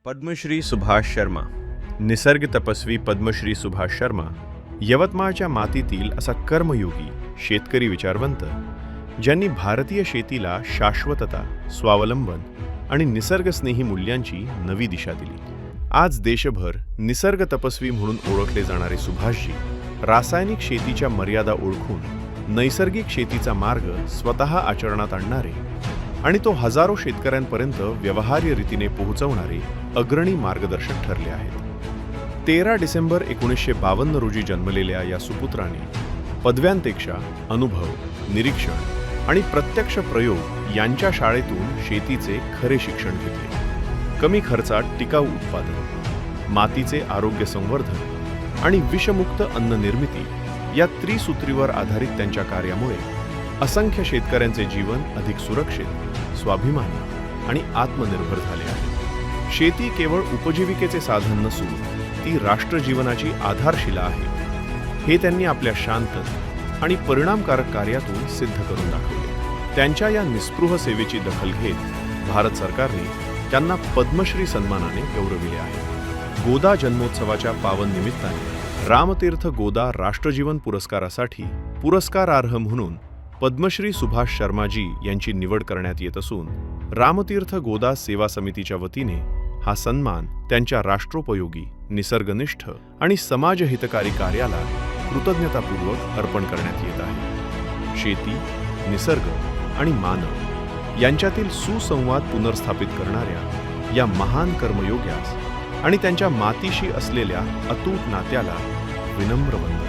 पद्मश्री सुभाष शर्मा, निसर्ग तपस्वी पद्मश्री सुभाष शर्मा, यवतमाळच्या मातीतील असा कर्मयोगी शेतकरी विचारवंत, ज्यांनी भारतीय शेतीला शाश्वतता, स्वावलंबन आणि निसर्गस्नेही मूल्यांची नवी दिशा दिली. आज देशभर निसर्ग तपस्वी म्हणून ओळखले जाणारे सुभाषजी रासायनिक शेतीच्या मर्यादा ओळखून नैसर्गिक शेतीचा मार्ग स्वतः आचरणात आणणारे आणि तो हजारो शेतकऱ्यांपर्यंत व्यवहार्य रीतीने पोहोचवणारे अग्रणी मार्गदर्शक ठरले आहेत. 13 डिसेंबर 1952 रोजी जन्मलेल्या या सुपुत्राने पदव्यांपेक्षा अनुभव, निरीक्षण आणि प्रत्यक्ष प्रयोग यांच्या शाळेतून शेतीचे खरे शिक्षण घेतले. कमी खर्चात टिकाऊ उत्पादन, मातीचे आरोग्य संवर्धन आणि विषमुक्त अन्न निर्मिती या त्रिसूत्रीवर आधारित त्यांच्या कार्यामुळे असंख्य शेतकऱ्यांचे जीवन अधिक सुरक्षित, स्वाभिमानी आणि आत्मनिर्भर झाले आहे. शेती केवळ उपजीविकेचे साधन नसून ती राष्ट्रजीवनाची आधारशिला आहे, हे त्यांनी आपल्या शांत आणि परिणामकारक कार्यातून सिद्ध करून दाखवले. त्यांच्या या निस्पृह सेवेची दखल घेत भारत सरकारने त्यांना पद्मश्री सन्मानाने गौरविले आहे. गोदा जन्मोत्सवाच्या पावन निमित्ताने रामतीर्थ गोदा राष्ट्रजीवन पुरस्कारासाठी पुरस्कारार्ह म्हणून पद्मश्री सुभाष शर्माजी यांची निवड करण्यात येत असून रामतीर्थ गोदा सेवा समितीच्या वतीने हा सन्मान त्यांच्या राष्ट्रोपयोगी, निसर्गनिष्ठ आणि समाजहितकारी कार्याला कृतज्ञतापूर्वक अर्पण करण्यात येत आहे. शेती, निसर्ग आणि मानव यांच्यातील सुसंवाद पुनर्स्थापित करणाऱ्या या महान कर्मयोग्यास आणि त्यांच्या मातीशी असलेल्या अतूट नात्याला विनम्र वंदन.